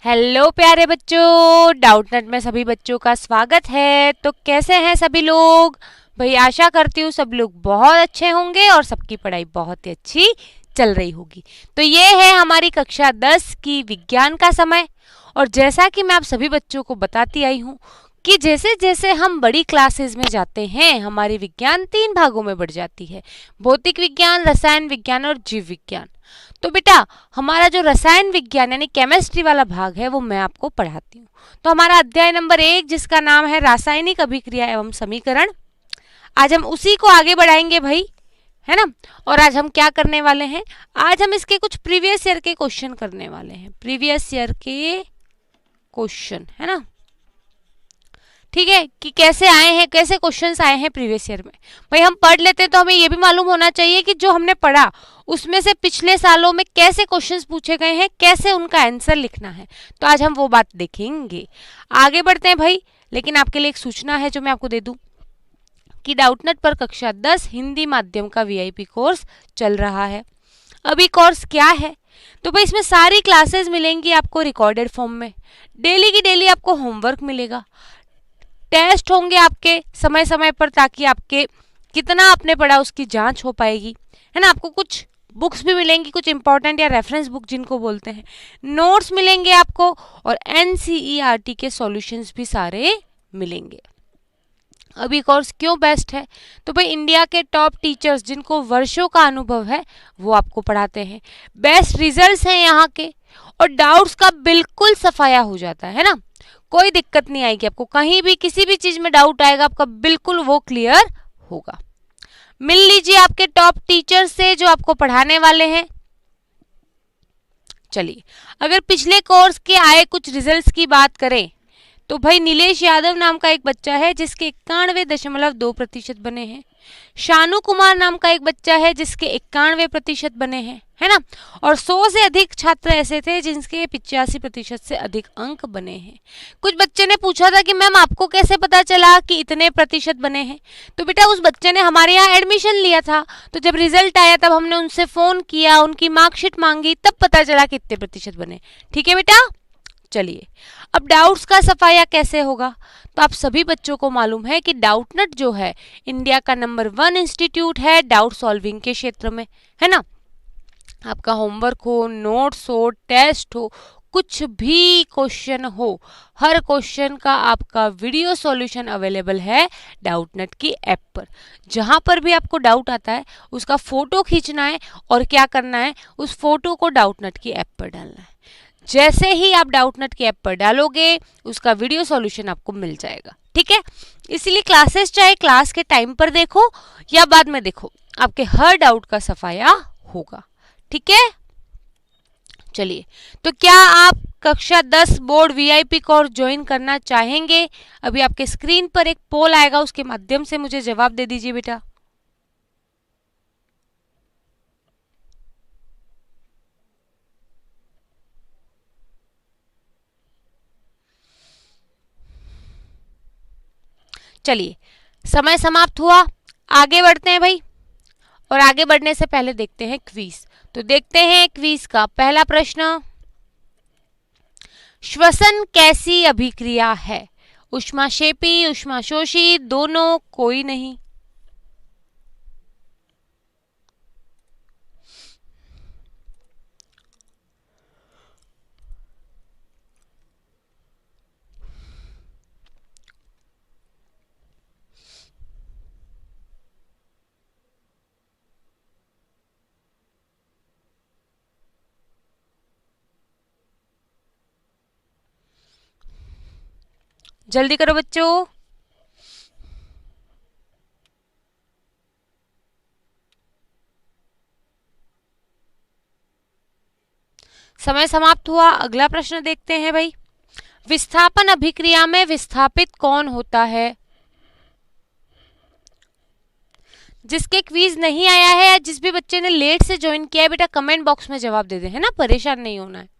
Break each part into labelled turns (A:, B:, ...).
A: Hello प्यारे बच्चों, Doubtnut में सभी बच्चों का स्वागत है। तो कैसे हैं सभी लोग? भाई आशा करती हूँ सब लोग बहुत अच्छे होंगे और सबकी पढ़ाई बहुत ही अच्छी चल रही होगी। तो ये है हमारी कक्षा 10 की विज्ञान का समय। और जैसा कि मैं आप सभी बच्चों को बताती आई हूँ कि जैसे जैसे हम बड़ी क्लासेस में जाते हैं हमारी विज्ञान 3 भागों में बढ़ जाती है। भौतिक विज्ञान, रसायन विज्ञान और जीव विज्ञान। तो बेटा हमारा जो रसायन विज्ञान यानी केमिस्ट्री वाला भाग है वो मैं आपको पढ़ाती हूँ। तो हमारा अध्याय नंबर 1 जिसका नाम है रासायनिक अभिक्रिया एवं समीकरण, आज हम उसी को आगे बढ़ाएंगे भाई, है ना। और आज हम क्या करने वाले हैं, आज हम इसके कुछ प्रीवियस ईयर के क्वेश्चन करने वाले हैं। प्रीवियस ईयर के क्वेश्चन, है ना। ठीक है कि कैसे आए हैं, कैसे क्वेश्चंस आए हैं प्रीवियस ईयर में। भाई हम पढ़ लेते हैं तो हमें ये भी मालूम होना चाहिए कि जो हमने पढ़ा उसमें से पिछले सालों में कैसे क्वेश्चंस पूछे गए हैं, कैसे उनका आंसर लिखना है। तो आज हम वो बात देखेंगे। आगे बढ़ते हैं भाई, लेकिन आपके लिए एक सूचना है जो मैं आपको दे दूं कि डाउटनेट पर कक्षा 10 हिंदी माध्यम का वीआईपी कोर्स चल रहा है। अभी कोर्स क्या है, तो भाई इसमें सारी क्लासेस मिलेंगी आपको रिकॉर्डेड फॉर्म में। डेली की डेली आपको होमवर्क मिलेगा, टेस्ट होंगे आपके समय समय पर, ताकि आपके कितना आपने पढ़ा उसकी जांच हो पाएगी, है ना। आपको कुछ बुक्स भी मिलेंगी, कुछ इंपॉर्टेंट या रेफरेंस बुक जिनको बोलते हैं, नोट्स मिलेंगे आपको, और एनसीईआरटी के सॉल्यूशंस भी सारे मिलेंगे। अभी कोर्स क्यों बेस्ट है, तो भाई इंडिया के टॉप टीचर्स जिनको वर्षों का अनुभव है वो आपको पढ़ाते हैं। बेस्ट रिजल्ट्स हैं यहाँ के, और डाउट्स का बिल्कुल सफाया हो जाता है ना। कोई दिक्कत नहीं आएगी आपको, कहीं भी किसी भी चीज में डाउट आएगा आपका बिल्कुल वो क्लियर होगा। मिल लीजिए आपके टॉप टीचर से जो आपको पढ़ाने वाले हैं। चलिए, अगर पिछले कोर्स के आए कुछ रिजल्ट्स की बात करें तो भाई नीलेश यादव नाम का एक बच्चा है जिसके 91.2% बने हैं। शानू कुमार नाम का एक बच्चा है जिसके 91% बने हैं, है ना। और 100 से अधिक छात्र ऐसे थे जिनके 85% से अधिक अंक बने हैं। कुछ बच्चे ने पूछा था कि मैम आपको कैसे पता चला कि इतने प्रतिशत बने हैं, तो बेटा उस बच्चे ने हमारे यहाँ एडमिशन लिया था, तो जब रिजल्ट आया तब हमने उनसे फोन किया, उनकी मार्कशीट मांगी, तब पता चला कि इतने प्रतिशत बने। ठीक है बेटा। चलिए, अब डाउट्स का सफाया कैसे होगा, तो आप सभी बच्चों को मालूम है कि डाउटनेट जो है इंडिया का नंबर 1 इंस्टीट्यूट है डाउट सॉल्विंग के क्षेत्र में, है ना। आपका होमवर्क हो, नोट्स हो, टेस्ट हो, कुछ भी क्वेश्चन हो, हर क्वेश्चन का आपका वीडियो सॉल्यूशन अवेलेबल है डाउटनेट की ऐप पर। जहां पर भी आपको डाउट आता है उसका फोटो खींचना है और क्या करना है, उस फोटो को डाउटनेट की ऐप पर डालना है। जैसे ही आप डाउटनेट की ऐप पर डालोगे उसका वीडियो सॉल्यूशन आपको मिल जाएगा। ठीक है, इसीलिए क्लासेस चाहे क्लास के टाइम पर देखो या बाद में देखो, आपके हर डाउट का सफाया होगा। ठीक है। चलिए, तो क्या आप कक्षा 10 बोर्ड वीआईपी कोर्स ज्वाइन करना चाहेंगे? अभी आपके स्क्रीन पर एक पोल आएगा, उसके माध्यम से मुझे जवाब दे दीजिए बेटा। चलिए, समय समाप्त हुआ, आगे बढ़ते हैं भाई। और आगे बढ़ने से पहले देखते हैं क्विज। तो देखते हैं क्विज का पहला प्रश्न, श्वसन कैसी अभिक्रिया है? ऊष्माक्षेपी, ऊष्माशोषी, दोनों, कोई नहीं। जल्दी करो बच्चों। समय समाप्त हुआ, अगला प्रश्न देखते हैं भाई। विस्थापन अभिक्रिया में विस्थापित कौन होता है? जिसके क्विज नहीं आया है या जिस भी बच्चे ने लेट से ज्वाइन किया है बेटा कमेंट बॉक्स में जवाब दे दे, है ना, परेशान नहीं होना है।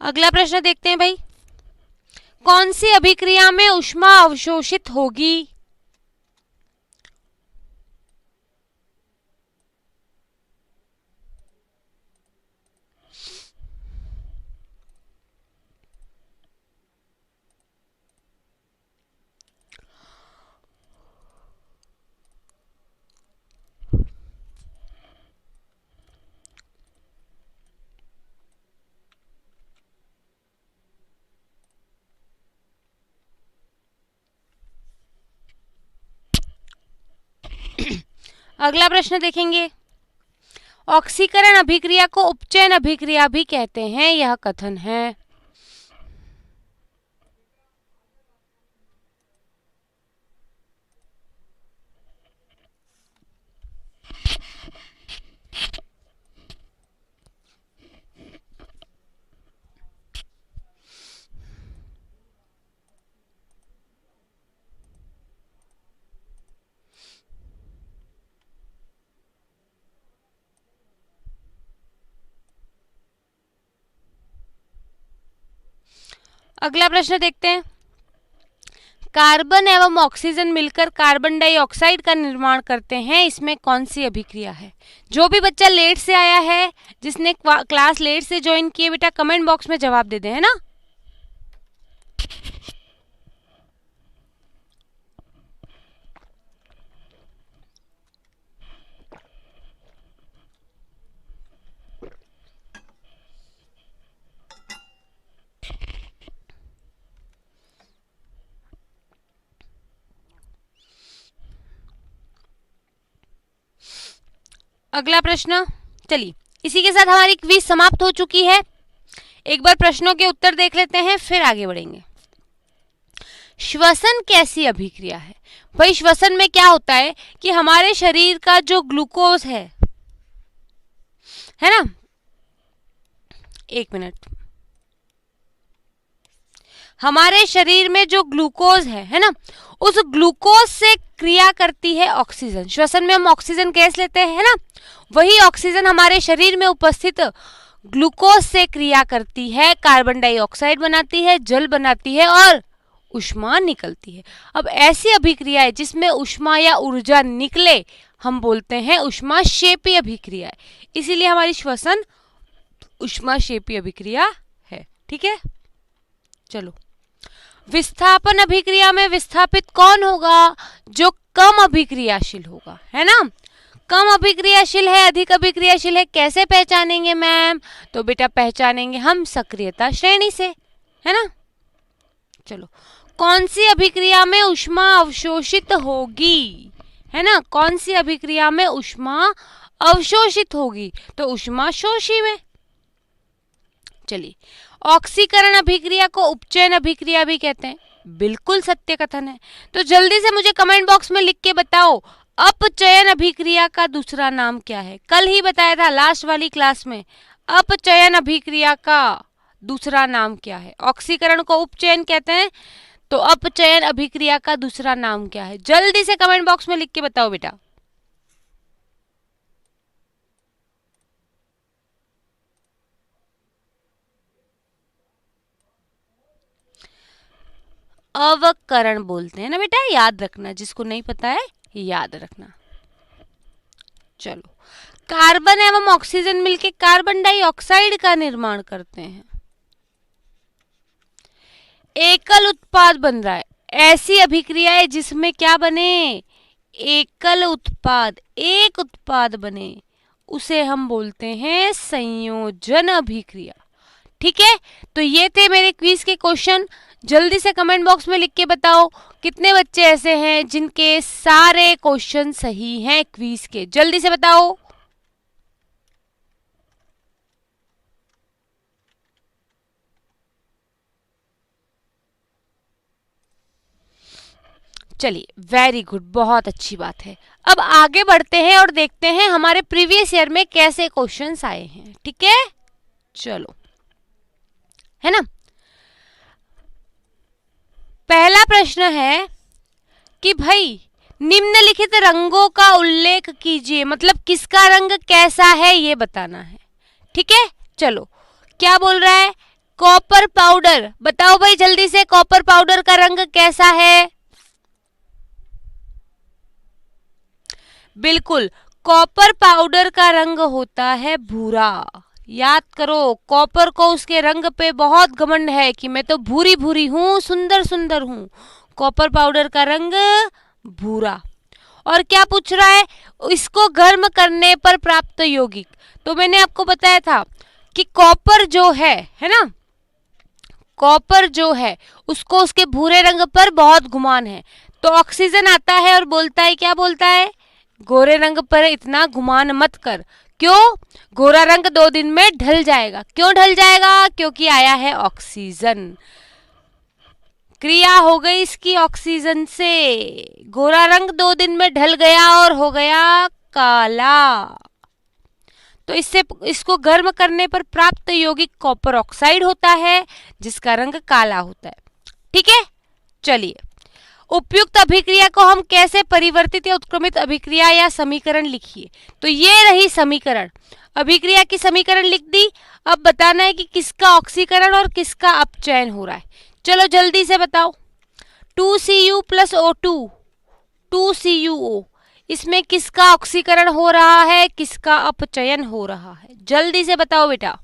A: अगला प्रश्न देखते हैं भाई, कौन सी अभिक्रिया में ऊष्मा अवशोषित होगी? अगला प्रश्न देखेंगे, ऑक्सीकरण अभिक्रिया को उपचयन अभिक्रिया भी कहते हैं, यह कथन है। अगला प्रश्न देखते हैं, कार्बन एवं ऑक्सीजन मिलकर कार्बन डाइऑक्साइड का निर्माण करते हैं, इसमें कौन सी अभिक्रिया है? जो भी बच्चा लेट से आया है, जिसने क्लास लेट से ज्वाइन किए, बेटा कमेंट बॉक्स में जवाब दे दे, है ना। अगला प्रश्न, चलिए इसी के साथ हमारी क्विज समाप्त हो चुकी है। एक बार प्रश्नों के उत्तर देख लेते हैं, फिर आगे बढ़ेंगे। श्वसन कैसी अभिक्रिया है? भाई श्वसन में क्या होता है कि हमारे शरीर का जो ग्लूकोज है ना, एक मिनट, हमारे शरीर में जो ग्लूकोज है ना, उस ग्लूकोज से क्रिया करती है ऑक्सीजन। श्वसन में हम ऑक्सीजन गैस लेते हैं, है ना, वही ऑक्सीजन हमारे शरीर में उपस्थित ग्लूकोज से क्रिया करती है, कार्बन डाइऑक्साइड बनाती है, जल बनाती है और ऊष्मा निकलती है। अब ऐसी अभिक्रिया है जिसमें ऊष्मा या ऊर्जा निकले, हम बोलते हैं ऊष्माक्षेपी अभिक्रिया है। इसीलिए हमारी श्वसन ऊष्माक्षेपी अभिक्रिया है। ठीक है, चलो विस्थापन अभिक्रिया में विस्थापित कौन होगा? जो कम अभिक्रियाशील होगा, है ना। कम अभिक्रियाशील है, अधिक अभिक्रियाशील है, कैसे पहचानेंगे मैम? तो बेटा पहचानेंगे हम सक्रियता श्रेणी से, है ना। चलो, कौन सी अभिक्रिया में ऊष्मा अवशोषित होगी, है ना, कौन सी अभिक्रिया में ऊष्मा अवशोषित होगी? तो ऊष्माशोषी में। चलिए, ऑक्सीकरण अभिक्रिया को उपचयन अभिक्रिया भी कहते हैं, बिल्कुल सत्य कथन है। तो जल्दी से मुझे कमेंट बॉक्स में लिख के बताओ, अपचयन अभिक्रिया का दूसरा नाम क्या है? कल ही बताया था लास्ट वाली क्लास में, अपचयन अभिक्रिया का दूसरा नाम क्या है? ऑक्सीकरण को उपचयन कहते हैं, तो अपचयन अभिक्रिया का दूसरा नाम क्या है? जल्दी से कमेंट बॉक्स में लिख के बताओ बेटा। अवकरण बोलते हैं ना बेटा, याद रखना, जिसको नहीं पता है याद रखना। चलो, कार्बन एवं ऑक्सीजन मिलकर कार्बन डाइऑक्साइड का निर्माण करते हैं, एकल उत्पाद बन रहा है। ऐसी अभिक्रिया है जिसमें क्या बने? एकल उत्पाद, एक उत्पाद बने, उसे हम बोलते हैं संयोजन अभिक्रिया। ठीक है, तो ये थे मेरे क्विज के क्वेश्चन। जल्दी से कमेंट बॉक्स में लिख के बताओ कितने बच्चे ऐसे हैं जिनके सारे क्वेश्चन सही हैं क्विज के, जल्दी से बताओ। चलिए, वेरी गुड, बहुत अच्छी बात है। अब आगे बढ़ते हैं और देखते हैं हमारे प्रीवियस ईयर में कैसे क्वेश्चंस आए हैं। ठीक है, चलो, है ना। पहला प्रश्न है कि भाई निम्नलिखित रंगों का उल्लेख कीजिए, मतलब किसका रंग कैसा है ये बताना है। ठीक है, चलो, क्या बोल रहा है? कॉपर पाउडर, बताओ भाई जल्दी से, कॉपर पाउडर का रंग कैसा है? बिल्कुल, कॉपर पाउडर का रंग होता है भूरा। याद करो, कॉपर को उसके रंग पे बहुत घमंड है कि मैं तो भूरी भूरी हूं, सुंदर सुंदर हूं। कॉपर पाउडर का रंग भूरा। और क्या पूछ रहा है? इसको गर्म करने पर प्राप्त यौगिक। तो मैंने आपको बताया था कि कॉपर जो है ना, कॉपर जो है उसको उसके भूरे रंग पर बहुत गुमान है। तो ऑक्सीजन आता है और बोलता है, क्या बोलता है? गोरे रंग पर इतना गुमान मत कर। क्यों? गोरा रंग 2 दिन में ढल जाएगा। क्यों ढल जाएगा? क्योंकि आया है ऑक्सीजन, क्रिया हो गई इसकी ऑक्सीजन से। गोरा रंग 2 दिन में ढल गया और हो गया काला। तो इससे इसको गर्म करने पर प्राप्त यौगिक कॉपर ऑक्साइड होता है, जिसका रंग काला होता है। ठीक है, चलिए, उपयुक्त अभिक्रिया को हम कैसे परिवर्तित या उत्क्रमित अभिक्रिया या समीकरण लिखिए। तो ये रही समीकरण, अभिक्रिया की समीकरण लिख दी। अब बताना है कि किसका ऑक्सीकरण और किसका अपचयन हो रहा है। चलो जल्दी से बताओ। 2Cu + O2, 2CuO, इसमें किसका ऑक्सीकरण हो रहा है, किसका अपचयन हो रहा है? जल्दी से बताओ बेटा।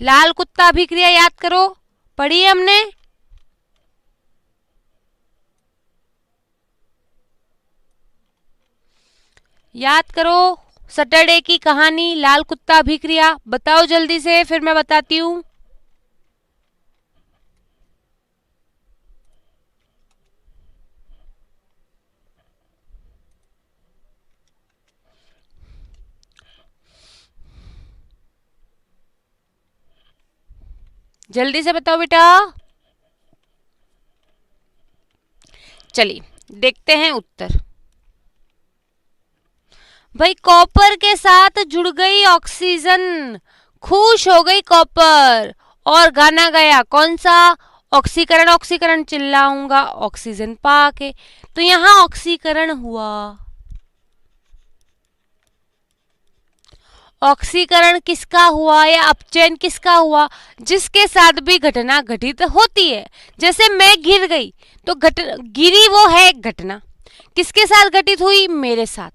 A: लाल कुत्ता अभिक्रिया याद करो, पढ़ी है हमने। याद करो सैटरडे की कहानी, लाल कुत्ता अभिक्रिया। बताओ जल्दी से, फिर मैं बताती हूँ। जल्दी से बताओ बेटा। चलिए देखते हैं उत्तर। भाई कॉपर के साथ जुड़ गई ऑक्सीजन, खुश हो गई कॉपर और गाना गाया। कौन सा? ऑक्सीकरण, ऑक्सीकरण चिल्लाऊंगा ऑक्सीजन पाके। तो यहां ऑक्सीकरण हुआ। ऑक्सीकरण किसका हुआ या अपचयन किसका हुआ? जिसके साथ भी घटना घटित होती है। जैसे मैं गिर गई तो गिरी वो है एक घटना, किसके साथ घटित हुई? मेरे साथ।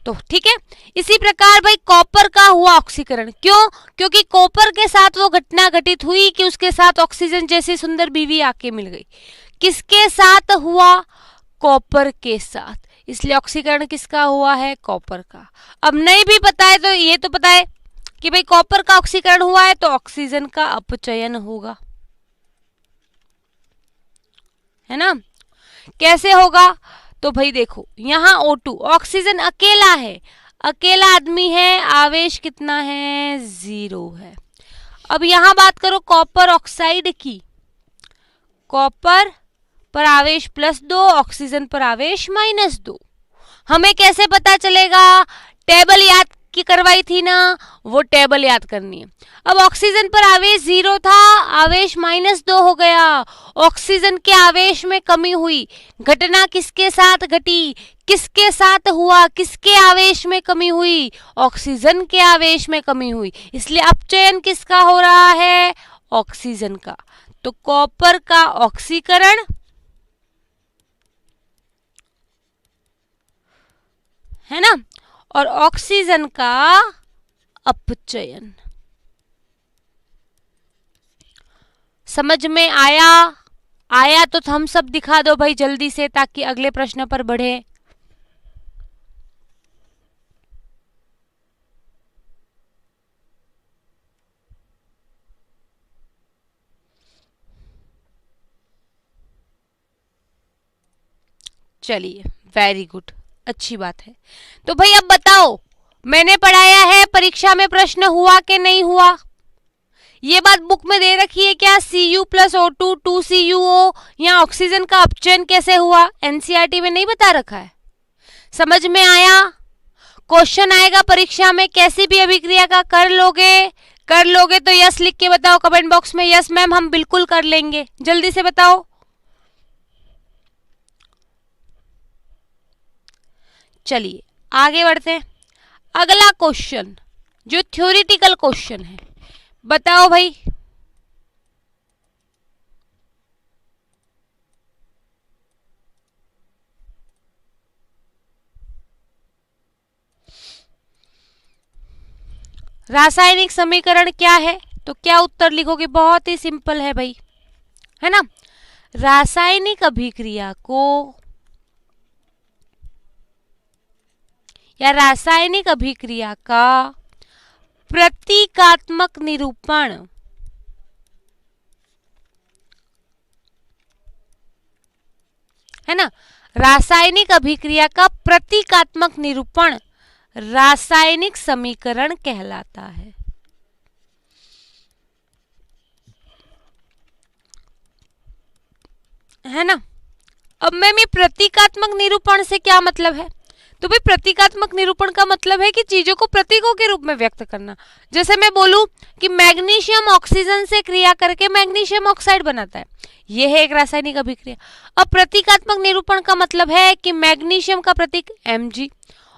A: तो ठीक है, इसी प्रकार भाई कॉपर का हुआ ऑक्सीकरण। क्यों? क्योंकि कॉपर के साथ वो घटना घटित हुई कि उसके साथ ऑक्सीजन जैसी सुंदर बीवी आके मिल गई। किसके साथ हुआ? कॉपर के साथ, इसलिए ऑक्सीकरण किसका हुआ है? कॉपर का। अब नहीं भी पता है तो ये तो पता है कि भाई कॉपर का ऑक्सीकरण हुआ है तो ऑक्सीजन का अपचयन होगा, है ना? कैसे होगा? तो भाई देखो, यहाँ O2, ऑक्सीजन अकेला है, अकेला आदमी है, आवेश कितना है? 0 है। अब यहां बात करो कॉपर ऑक्साइड की, कॉपर पर आवेश +2, ऑक्सीजन पर आवेश -2। हमें कैसे पता चलेगा? टेबल याद की करवाई थी ना, वो टेबल याद करनी है। अब ऑक्सीजन पर आवेश 0 था, आवेश -2 हो गया, ऑक्सीजन के आवेश में कमी हुई। घटना किसके साथ घटी? किसके साथ हुआ? किसके आवेश में कमी हुई? ऑक्सीजन के आवेश में कमी हुई। इसलिए अपचयन किसका हो रहा है? ऑक्सीजन का। तो कॉपर का ऑक्सीकरण है ना, और ऑक्सीजन का अपचयन। समझ में आया? आया तो हम सब दिखा दो भाई जल्दी से, ताकि अगले प्रश्न पर बढ़े। चलिए, वेरी गुड, अच्छी बात है। तो भाई अब बताओ, मैंने पढ़ाया है, परीक्षा में प्रश्न हुआ कि नहीं हुआ? ये बात बुक में दे रखी है क्या? Cu + O2, 2CuO, यहाँ ऑक्सीजन का अपचयन कैसे हुआ? एनसीईआरटी में नहीं बता रखा है। समझ में आया? क्वेश्चन आएगा परीक्षा में, कैसी भी अभिक्रिया का कर लोगे? कर लोगे तो यस लिख के बताओ कमेंट बॉक्स में, यस मैम हम बिल्कुल कर लेंगे। जल्दी से बताओ। चलिए आगे बढ़ते हैं। अगला क्वेश्चन जो थ्योरेटिकल क्वेश्चन है, बताओ भाई। रासायनिक समीकरण क्या है? तो क्या उत्तर लिखोगे? बहुत ही सिंपल है भाई, है ना। रासायनिक अभिक्रिया को या रासायनिक अभिक्रिया का प्रतीकात्मक निरूपण है ना। रासायनिक अभिक्रिया का प्रतीकात्मक निरूपण रासायनिक समीकरण कहलाता है ना। अब मैं प्रतीकात्मक निरूपण से क्या मतलब है? तो भाई प्रतीकात्मक निरूपण का मतलब है कि चीजों को प्रतीकों के रूप में व्यक्त करना। जैसे मैं बोलूं कि मैग्नीशियम ऑक्सीजन से क्रिया करके मैग्नीशियम ऑक्साइड बनाता है, यह है एक रासायनिक अभिक्रिया। अब प्रतीकात्मक निरूपण का मतलब है कि मैग्नीशियम का प्रतीक Mg,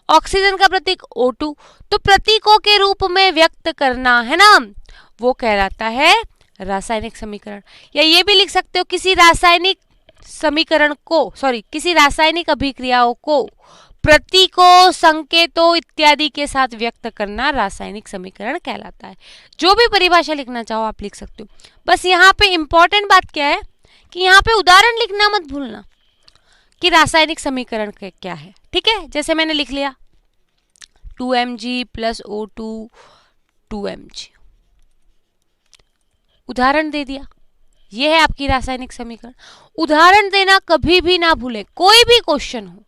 A: ऑक्सीजन का प्रतीक O2, तो प्रतीकों के रूप में व्यक्त करना, है ना, वो कहलाता है रासायनिक समीकरण। या ये भी लिख सकते हो किसी रासायनिक समीकरण को, किसी रासायनिक अभिक्रियाओं को प्रतीकों, संकेतों इत्यादि के साथ व्यक्त करना रासायनिक समीकरण कहलाता है। जो भी परिभाषा लिखना चाहो आप लिख सकते हो। बस यहाँ पे इंपॉर्टेंट बात क्या है कि यहाँ पे उदाहरण लिखना मत भूलना कि रासायनिक समीकरण क्या है। ठीक है, जैसे मैंने लिख लिया 2Mg + O2 2Mg, उदाहरण दे दिया, यह है आपकी रासायनिक समीकरण। उदाहरण देना कभी भी ना भूलें, कोई भी क्वेश्चन हो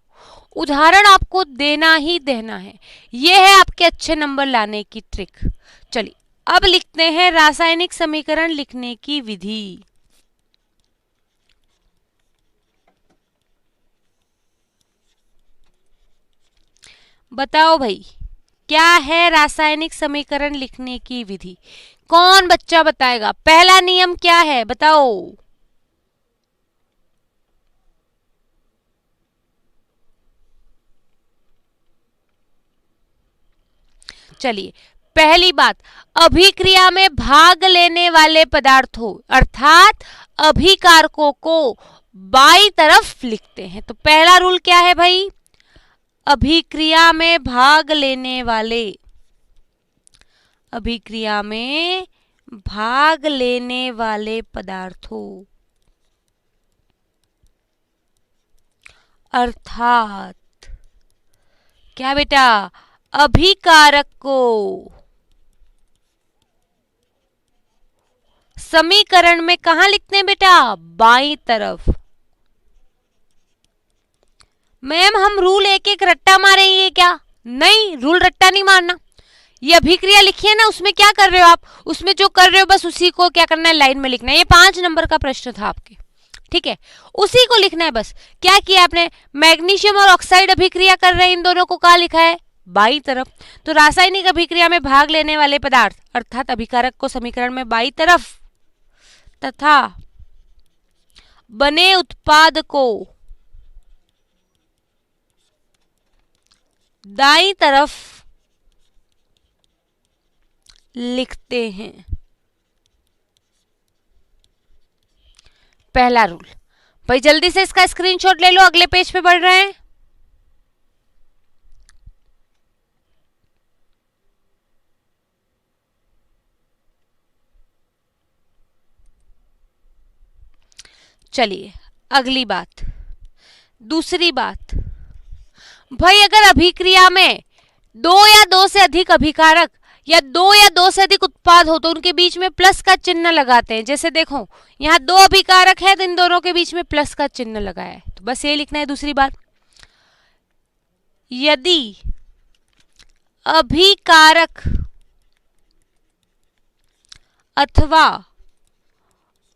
A: उदाहरण आपको देना ही देना है। यह है आपके अच्छे नंबर लाने की ट्रिक। चलिए अब लिखते हैं रासायनिक समीकरण लिखने की विधि। बताओ भाई, क्या है रासायनिक समीकरण लिखने की विधि? कौन बच्चा बताएगा? पहला नियम क्या है बताओ? चलिए पहली बात, अभिक्रिया में भाग लेने वाले पदार्थों अर्थात अभिकारकों को बाईं तरफ लिखते हैं। तो पहला रूल क्या है भाई? अभिक्रिया में भाग लेने वाले, अभिक्रिया में भाग लेने वाले पदार्थों अर्थात क्या बेटा? अभिकारक को समीकरण में कहां लिखते हैं बेटा? बाईं तरफ। मैम हम रूल एक एक रट्टा मारेंगे क्या? नहीं, रूल रट्टा नहीं मारना। ये अभिक्रिया लिखी है ना, उसमें क्या कर रहे हो आप? उसमें जो कर रहे हो बस उसी को क्या करना है? लाइन में लिखना है। ये 5 नंबर का प्रश्न था आपके, ठीक है, उसी को लिखना है बस। क्या किया आपने? मैग्नीशियम और ऑक्साइड अभिक्रिया कर रहे हैं, इन दोनों को कहां लिखा है? बाईं तरफ। तो रासायनिक अभिक्रिया में भाग लेने वाले पदार्थ अर्थात अभिकारक को समीकरण में बाईं तरफ तथा बने उत्पाद को दाईं तरफ लिखते हैं। पहला रूल भाई, जल्दी से इसका स्क्रीनशॉट ले लो, अगले पेज पे बढ़ रहे हैं। चलिए अगली बात, दूसरी बात भाई, अगर अभिक्रिया में 2 या 2 से अधिक अभिकारक या 2 या 2 से अधिक उत्पाद हो तो उनके बीच में प्लस का चिन्ह लगाते हैं। जैसे देखो यहाँ 2 अभिकारक है तो इन दोनों के बीच में प्लस का चिन्ह लगाया है, तो बस ये लिखना है। दूसरी बात, यदि अभिकारक अथवा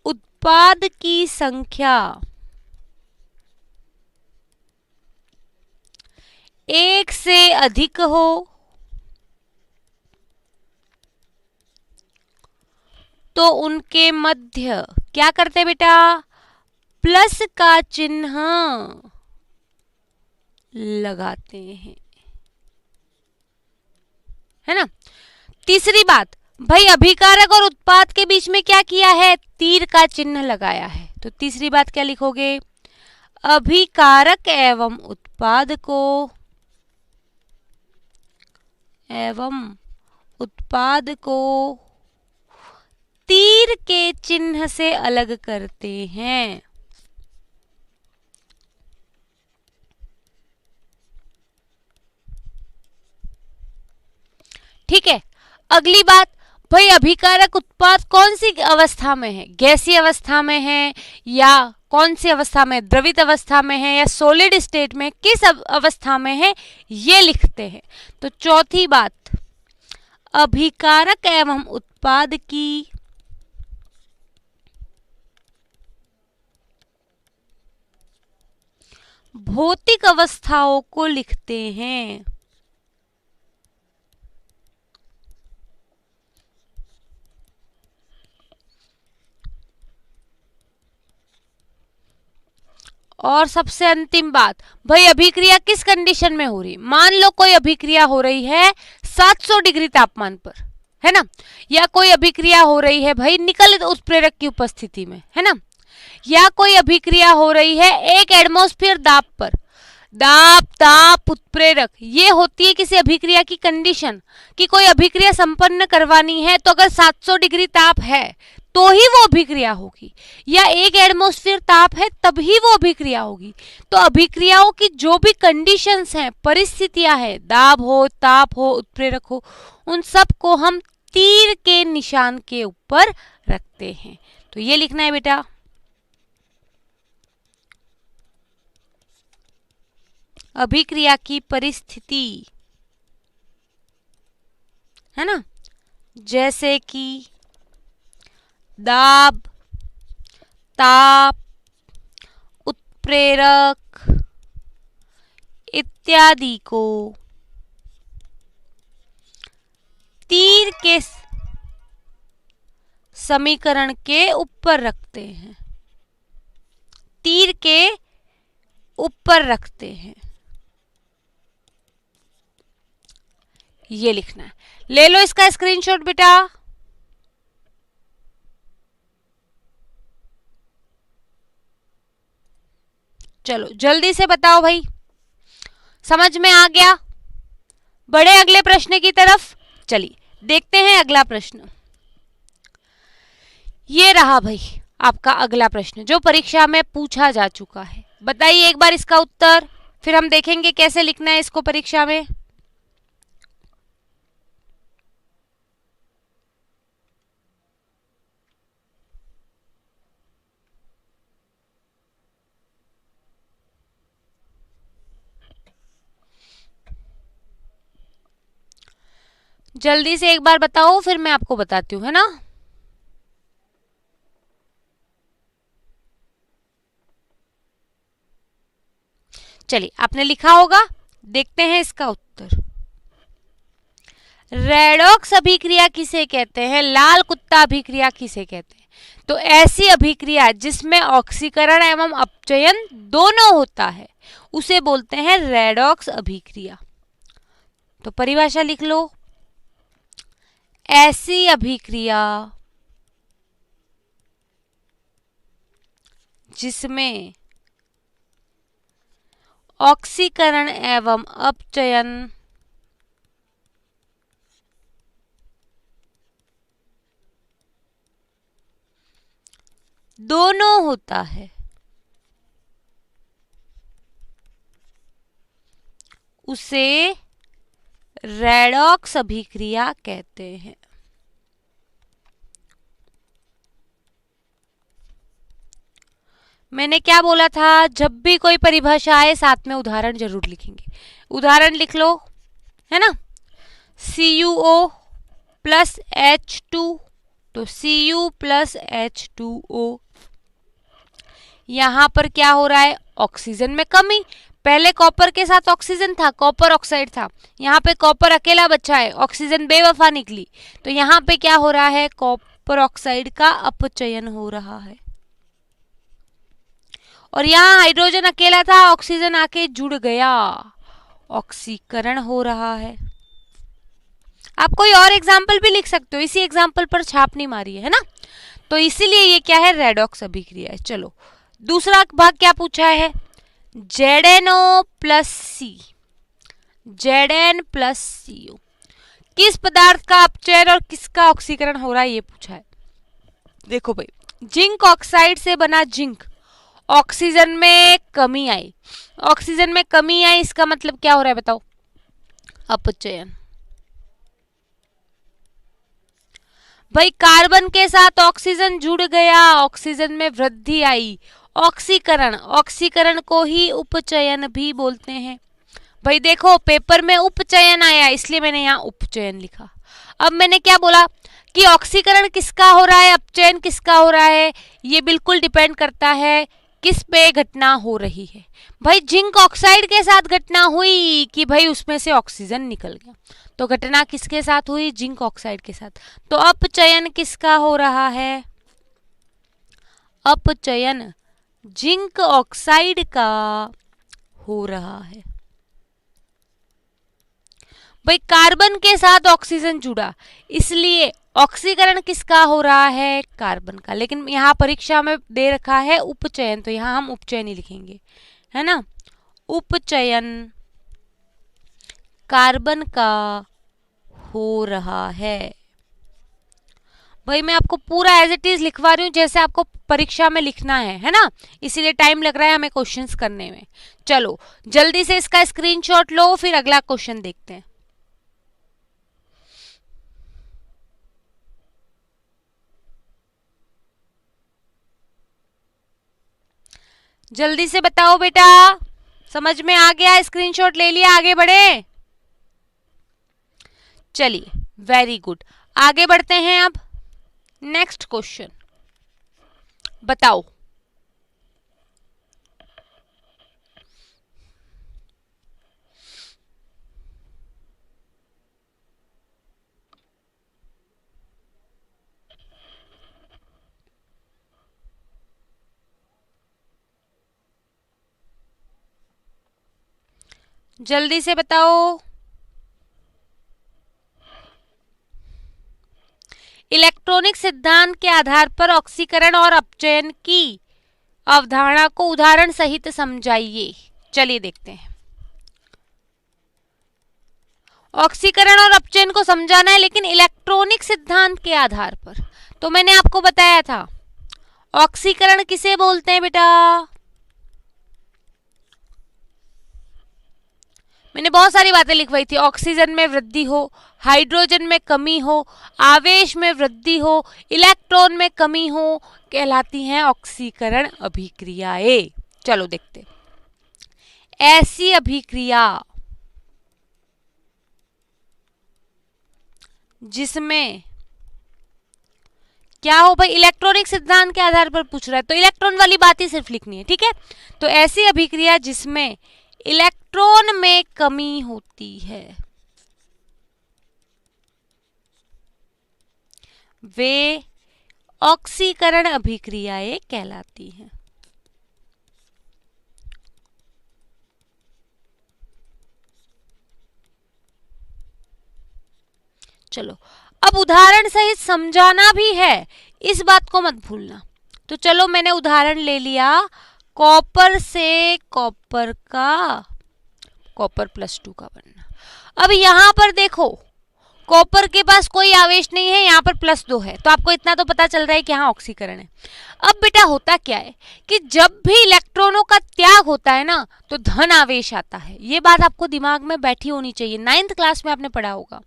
A: उत्पाद की संख्या 1 से अधिक हो तो उनके मध्य क्या करते बेटा? प्लस का चिन्ह लगाते हैं, है ना। तीसरी बात भाई अभिकारक और उत्पाद के बीच में क्या किया है, तीर का चिन्ह लगाया है। तो तीसरी बात क्या लिखोगे, अभिकारक एवं उत्पाद को तीर के चिन्ह से अलग करते हैं। ठीक है, अगली बात, भाई अभिकारक उत्पाद कौन सी अवस्था में है, गैसीय अवस्था में है या कौन सी अवस्था में, द्रवित अवस्था में है या सॉलिड स्टेट में, किस अवस्था में है, ये लिखते हैं। तो चौथी बात, अभिकारक एवं उत्पाद की भौतिक अवस्थाओं को लिखते हैं। और सबसे अंतिम बात, भाई अभिक्रिया किस कंडीशन में हो रही, मान लो कोई अभिक्रिया हो रही है 700 डिग्री तापमान पर, है ना, या कोई अभिक्रिया हो रही है भाई निकल उत्प्रेरक की उपस्थिति में, है ना, या कोई अभिक्रिया हो रही है 1 एटमॉस्फेयर दाब पर, दाब ताप उत्प्रेरक, ये होती है किसी अभिक्रिया की कंडीशन कि कोई अभिक्रिया संपन्न करवानी है, तो अगर 700 डिग्री ताप है तो ही वो अभिक्रिया होगी, या 1 एटमॉस्फेयर ताप है तभी वो अभिक्रिया होगी। तो अभिक्रियाओं की जो भी कंडीशंस हैं, परिस्थितियां हैं, दाब हो, ताप हो, उत्प्रेरक हो, उन सब को हम तीर के निशान के ऊपर रखते हैं। तो ये लिखना है बेटा, अभिक्रिया की परिस्थिति, है ना, जैसे कि दाब, ताप, उत्प्रेरक इत्यादि को तीर के समीकरण के ऊपर रखते हैं, तीर के ऊपर रखते हैं, ये लिखना है। ले लो इसका स्क्रीनशॉट बेटा। चलो जल्दी से बताओ भाई, समझ में आ गया? बढ़े अगले प्रश्न की तरफ। चलिए देखते हैं अगला प्रश्न। ये रहा भाई आपका अगला प्रश्न जो परीक्षा में पूछा जा चुका है। बताइए एक बार इसका उत्तर, फिर हम देखेंगे कैसे लिखना है इसको परीक्षा में। जल्दी से एक बार बताओ, फिर मैं आपको बताती हूँ, है ना। चलिए आपने लिखा होगा, देखते हैं इसका उत्तर। रेडॉक्स अभिक्रिया किसे कहते हैं, लाल कुत्ता अभिक्रिया किसे कहते हैं? तो ऐसी अभिक्रिया जिसमें ऑक्सीकरण एवं अपचयन दोनों होता है उसे बोलते हैं रेडॉक्स अभिक्रिया। तो परिभाषा लिख लो, ऐसी अभिक्रिया जिसमें ऑक्सीकरण एवं अपचयन दोनों होता है उसे रेडॉक्स अभिक्रिया कहते हैं। मैंने क्या बोला था, जब भी कोई परिभाषा आए साथ में उदाहरण जरूर लिखेंगे। उदाहरण लिख लो, है ना। CuO प्लस H2, तो Cu प्लस H2O, यहां पर क्या हो रहा है, ऑक्सीजन में कमी। पहले कॉपर के साथ ऑक्सीजन था, कॉपर ऑक्साइड था, यहाँ पे कॉपर अकेला बचा है, ऑक्सीजन बेवफा निकली, तो यहाँ पे क्या हो रहा है, कॉपर ऑक्साइड का अपचयन हो रहा है। और यहाँ हाइड्रोजन अकेला था, ऑक्सीजन आके जुड़ गया, ऑक्सीकरण हो रहा है। आप कोई और एग्जाम्पल भी लिख सकते हो, इसी एग्जाम्पल पर छाप नहीं मारी है ना। तो इसीलिए ये क्या है, रेडॉक्स अभिक्रिया है। चलो दूसरा भाग क्या पूछा है, ZnO प्लस सी, Zn प्लस CO किस पदार्थ का अपचयन और किसका ऑक्सीकरण हो रहा है, ये पूछा है। देखो भाई, जिंक ऑक्साइड से बना जिंक, ऑक्सीजन में कमी आई, ऑक्सीजन में कमी आई, इसका मतलब क्या हो रहा है बताओ, अपचयन। भाई कार्बन के साथ ऑक्सीजन जुड़ गया, ऑक्सीजन में वृद्धि आई, ऑक्सीकरण, ऑक्सीकरण को ही उपचयन भी बोलते हैं। भाई देखो पेपर में उपचयन आया इसलिए मैंने यहाँ उपचयन लिखा। अब मैंने क्या बोला कि ऑक्सीकरण किसका हो रहा है, अपचयन किसका हो रहा है, ये बिल्कुल डिपेंड करता है किस पे घटना हो रही है। भाई जिंक ऑक्साइड के साथ घटना हुई कि भाई उसमें से ऑक्सीजन निकल गया, तो घटना किसके साथ हुई, जिंक ऑक्साइड के साथ। तो अपचयन किसका हो रहा है, अपचयन जिंक ऑक्साइड का हो रहा है। भाई कार्बन के साथ ऑक्सीजन जुड़ा इसलिए ऑक्सीकरण किसका हो रहा है, कार्बन का। लेकिन यहाँ परीक्षा में दे रखा है उपचयन, तो यहाँ हम उपचयन ही लिखेंगे, है ना। उपचयन कार्बन का हो रहा है। भाई मैं आपको पूरा एज इट इज लिखवा रही हूँ जैसे आपको परीक्षा में लिखना है ना, इसीलिए टाइम लग रहा है हमें क्वेश्चंस करने में। चलो जल्दी से इसका स्क्रीनशॉट लो, फिर अगला क्वेश्चन देखते हैं। जल्दी से बताओ बेटा, समझ में आ गया, स्क्रीनशॉट ले लिया, आगे बढ़े। चलिए वेरी गुड, आगे बढ़ते हैं। अब नेक्स्ट क्वेश्चन बताओ, जल्दी से बताओ। इलेक्ट्रॉनिक सिद्धांत के आधार पर ऑक्सीकरण और अपचयन की अवधारणा को उदाहरण सहित समझाइए। चलिए देखते हैं। ऑक्सीकरण और अपचयन को समझाना है लेकिन इलेक्ट्रॉनिक सिद्धांत के आधार पर। तो मैंने आपको बताया था ऑक्सीकरण किसे बोलते हैं बेटा, मैंने बहुत सारी बातें लिखवाई थी। ऑक्सीजन में वृद्धि हो, हाइड्रोजन में कमी हो, आवेश में वृद्धि हो, इलेक्ट्रॉन में कमी हो, कहलाती हैं ऑक्सीकरण अभिक्रियाएं। चलो देखते, ऐसी अभिक्रिया जिसमें क्या हो, भाई इलेक्ट्रॉनिक सिद्धांत के आधार पर पूछ रहा है तो इलेक्ट्रॉन वाली बात ही सिर्फ लिखनी है, ठीक है। तो ऐसी अभिक्रिया जिसमें इलेक्ट्रॉन में कमी होती है वे ऑक्सीकरण अभिक्रियाएं कहलाती हैं। चलो अब उदाहरण सहित समझाना भी है, इस बात को मत भूलना। तो चलो मैंने उदाहरण ले लिया कॉपर से कॉपर का, कॉपर +2 का बनना। अब यहां पर देखो कॉपर के पास कोई आवेश नहीं है, यहाँ पर +2 है, तो आपको इतना तो पता चल रहा है कि यहाँ ऑक्सीकरण है। अब बेटा होता क्या है कि जब भी इलेक्ट्रॉनों का त्याग होता है ना तो धन आवेश आता है। ये बात आपको दिमाग में बैठी होनी चाहिए, 9th क्लास में आपने पढ़ा होगा,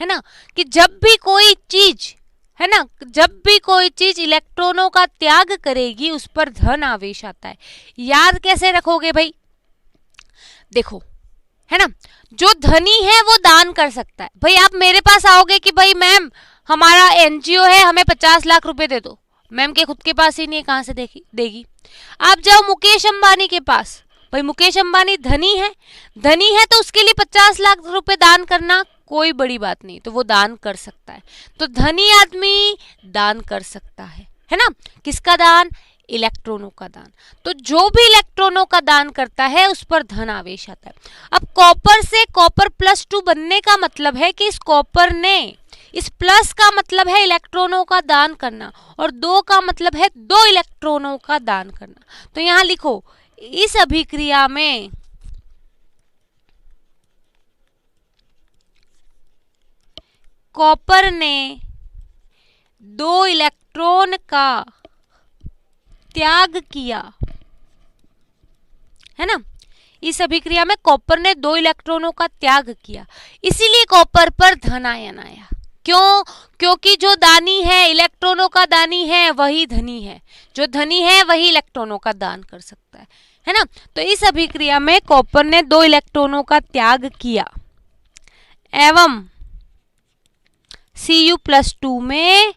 A: है ना, कि जब भी कोई चीज, है ना, जब भी कोई चीज इलेक्ट्रॉनों का त्याग करेगी उस पर धन आवेश आता है। याद कैसे रखोगे भाई, देखो, है ना, जो धनी है वो दान कर सकता है। भाई आप मेरे पास आओगे कि भाई मैम हमारा एनजीओ है, हमें 50 लाख रुपए दे दो, मैम के खुद के पास ही नहीं है, कहां से देगी। आप जाओ मुकेश अंबानी के पास, भाई मुकेश अंबानी धनी है तो उसके लिए 50 लाख रुपए दान करना कोई बड़ी बात नहीं, तो वो दान कर सकता है। तो धनी आदमी दान कर सकता है ना। किसका दान, इलेक्ट्रॉनों का दान। तो जो भी इलेक्ट्रॉनों का दान करता है उस पर धन आवेश आता है। अब कॉपर से कॉपर +2 बनने का मतलब है कि इस कॉपर ने, इस प्लस का मतलब है इलेक्ट्रॉनों का दान करना, और 2 का मतलब है 2 इलेक्ट्रॉनों का दान करना। तो यहां लिखो, इस अभिक्रिया में कॉपर ने 2 इलेक्ट्रॉन का त्याग किया, है ना। इस अभिक्रिया में कॉपर ने 2 इलेक्ट्रॉनों का त्याग किया, इसीलिए कॉपर पर धन आयन आया। क्यों? क्योंकि जो दानी है, इलेक्ट्रॉनों का दानी है, वही धनी है। जो धनी है वही इलेक्ट्रॉनों का दान कर सकता है ना। तो इस अभिक्रिया में कॉपर ने 2 इलेक्ट्रॉनों का त्याग किया एवं Cu+2 में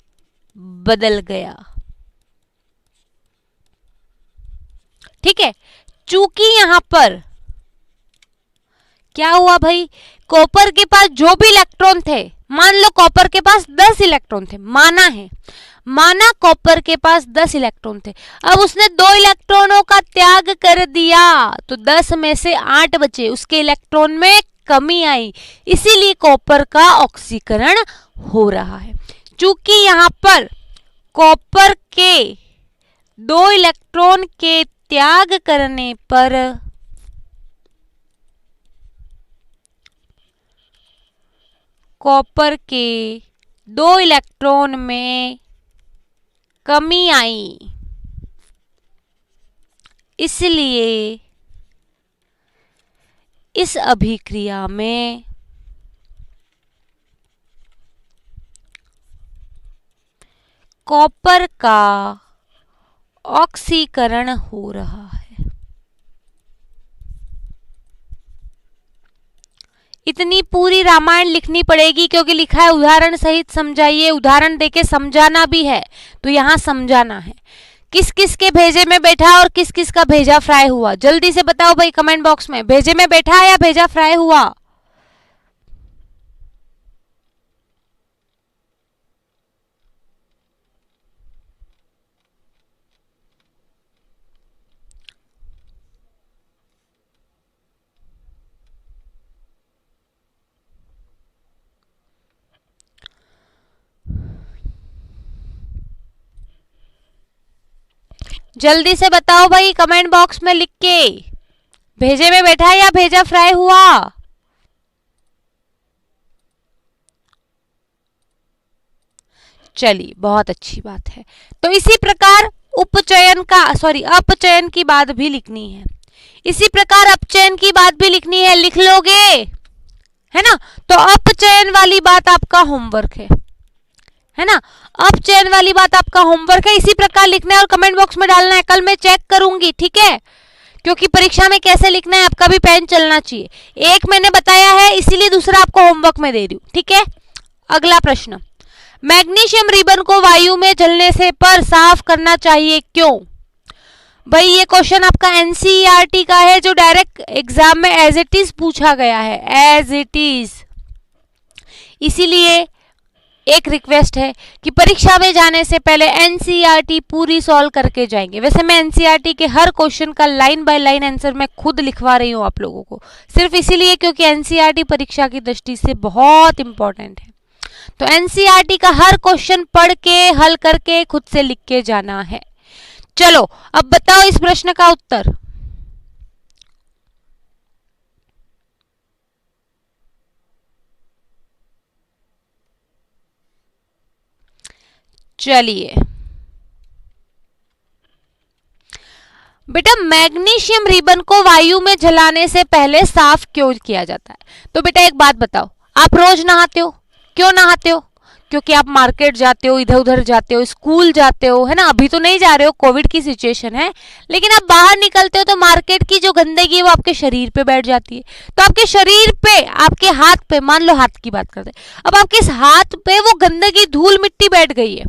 A: बदल गया। ठीक है, चूंकि यहां पर क्या हुआ भाई, कॉपर के पास जो भी इलेक्ट्रॉन थे, मान लो कॉपर के पास 10 इलेक्ट्रॉन थे, माना कॉपर के पास 10 इलेक्ट्रॉन थे। अब उसने 2 इलेक्ट्रॉनों का त्याग कर दिया तो 10 में से 8 बचे, उसके इलेक्ट्रॉन में कमी आई, इसीलिए कॉपर का ऑक्सीकरण हो रहा है। चूंकि यहां पर कॉपर के 2 इलेक्ट्रॉन के त्याग करने पर कॉपर के 2 इलेक्ट्रॉन में कमी आई, इसलिए इस अभिक्रिया में कॉपर का ऑक्सीकरण हो रहा है। इतनी पूरी रामायण लिखनी पड़ेगी क्योंकि लिखा है उदाहरण सहित समझाइए, उदाहरण देके समझाना भी है, तो यहां समझाना है। किस किस के भेजे में बैठा और किस किस का भेजा फ्राई हुआ, जल्दी से बताओ भाई कमेंट बॉक्स में, भेजे में बैठा या भेजा फ्राई हुआ। जल्दी से बताओ भाई कमेंट बॉक्स में लिख के, भेजे में बैठा या भेजा फ्राई हुआ। चलिए, बहुत अच्छी बात है। तो इसी प्रकार अपचयन की बात भी लिखनी है, इसी प्रकार अपचयन की बात भी लिखनी है, लिख लोगे, है ना। तो अपचयन वाली बात आपका होमवर्क है ना, अपचयन वाली बात आपका होमवर्क है, इसी प्रकार लिखना है और कमेंट बॉक्स में डालना है। कल मैं चेक करूंगी, ठीक है, क्योंकि परीक्षा में कैसे लिखना है आपका भी पेन चलना चाहिए। एक मैंने बताया है इसीलिए दूसरा आपको होमवर्क में दे रही हूं, ठीक है। अगला प्रश्न, मैग्नीशियम रिबन को वायु में जलने से पर साफ करना चाहिए, क्यों। भाई ये क्वेश्चन आपका एनसीईआरटी का है, जो डायरेक्ट एग्जाम में एज इट इज पूछा गया है, एज इट इज। इसीलिए एक रिक्वेस्ट है कि परीक्षा में जाने से पहले एनसीईआरटी पूरी सॉल्व करके जाएंगे। वैसे मैं एनसीईआरटी के हर क्वेश्चन का लाइन बाय लाइन आंसर मैं खुद लिखवा रही हूँ आप लोगों को, सिर्फ इसीलिए क्योंकि एनसीईआरटी परीक्षा की दृष्टि से बहुत इंपॉर्टेंट है। तो एनसीईआरटी का हर क्वेश्चन पढ़ के हल करके खुद से लिख के जाना है। चलो अब बताओ इस प्रश्न का उत्तर। चलिए बेटा, मैग्नीशियम रिबन को वायु में जलाने से पहले साफ क्यों किया जाता है। तो बेटा एक बात बताओ, आप रोज नहाते हो, क्यों नहाते हो, क्योंकि आप मार्केट जाते हो, इधर उधर जाते हो, स्कूल जाते हो, है ना। अभी तो नहीं जा रहे हो, कोविड की सिचुएशन है, लेकिन आप बाहर निकलते हो तो मार्केट की जो गंदगी है वो आपके शरीर पे बैठ जाती है। तो आपके शरीर पे, आपके हाथ पे, मान लो हाथ की बात करते हैं, अब आपके हाथ पे वो गंदगी धूल मिट्टी बैठ गई है।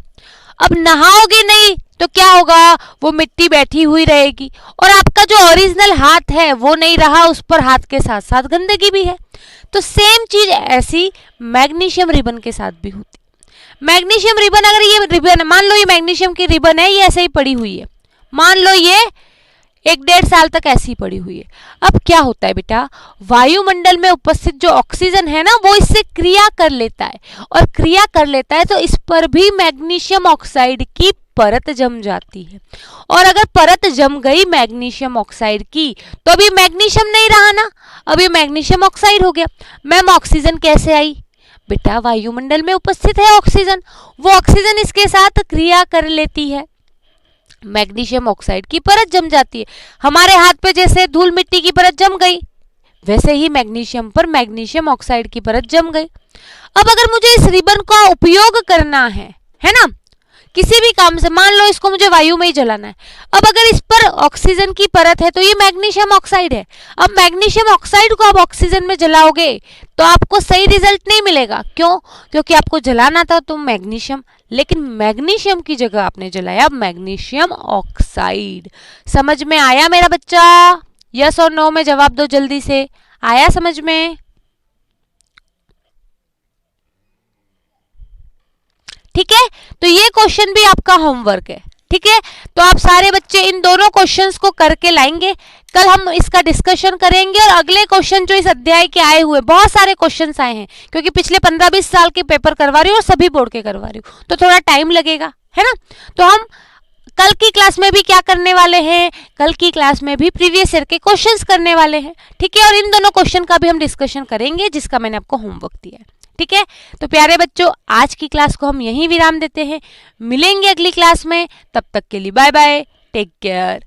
A: अब नहाओगे नहीं तो क्या होगा, वो मिट्टी बैठी हुई रहेगी और आपका जो ओरिजिनल हाथ है वो नहीं रहा, उस पर हाथ के साथ साथ गंदगी भी है। तो सेम चीज ऐसी मैग्नीशियम रिबन के साथ भी होती। मैग्नीशियम रिबन, अगर ये रिबन, मान लो ये मैग्नीशियम की रिबन है, ये ऐसे ही पड़ी हुई है, मान लो ये 1-1.5 साल तक ऐसी पड़ी हुई है। अब क्या होता है बेटा, वायुमंडल में उपस्थित जो ऑक्सीजन है ना वो इससे क्रिया कर लेता है, और क्रिया कर लेता है तो इस पर भी मैग्नीशियम ऑक्साइड की परत जम जाती है। और अगर परत जम गई मैग्नीशियम ऑक्साइड की तो अभी मैग्नीशियम नहीं रहा ना, अभी मैग्नीशियम ऑक्साइड हो गया। मैम ऑक्सीजन कैसे आई? बेटा वायुमंडल में उपस्थित है ऑक्सीजन, वो ऑक्सीजन इसके साथ क्रिया कर लेती है, मैग्नीशियम ऑक्साइड की परत जम जाती है। हमारे हाथ पे जैसे धूल मिट्टी की परत जम गई, वैसे ही मैग्नीशियम पर मैग्नीशियम ऑक्साइड की परत जम गई। अब अगर मुझे इस रिबन का उपयोग करना है ना, किसी भी काम से, मान लो इसको मुझे वायु में ही जलाना है। अब अगर इस पर ऑक्सीजन की परत है तो ये मैग्नीशियम ऑक्साइड है। अब मैग्नीशियम ऑक्साइड को आप ऑक्सीजन में जलाओगे तो आपको सही रिजल्ट नहीं मिलेगा। क्यों? क्योंकि आपको जलाना था तो मैग्नीशियम, लेकिन मैग्नीशियम की जगह आपने जलाया मैग्नीशियम ऑक्साइड। समझ में आया मेरा बच्चा? यस और नो में जवाब दो जल्दी से। आया समझ में? ठीक है, तो ये क्वेश्चन भी आपका होमवर्क है। ठीक है, तो आप सारे बच्चे इन दोनों क्वेश्चंस को करके लाएंगे। कल हम इसका डिस्कशन करेंगे, और अगले क्वेश्चन जो इस अध्याय के आए हुए, बहुत सारे क्वेश्चंस आए हैं क्योंकि पिछले 15-20 साल के पेपर करवा रही हूँ और सभी बोर्ड के करवा रही हूँ, तो थोड़ा टाइम लगेगा, है ना। तो हम कल की क्लास में भी क्या करने वाले हैं, कल की क्लास में भी प्रीवियस ईयर के क्वेश्चंस करने वाले हैं। ठीक है, और इन दोनों क्वेश्चन का भी हम डिस्कशन करेंगे जिसका मैंने आपको होमवर्क दिया है। ठीक है, तो प्यारे बच्चों आज की क्लास को हम यहीं विराम देते हैं, मिलेंगे अगली क्लास में। तब तक के लिए बाय बाय, टेक केयर।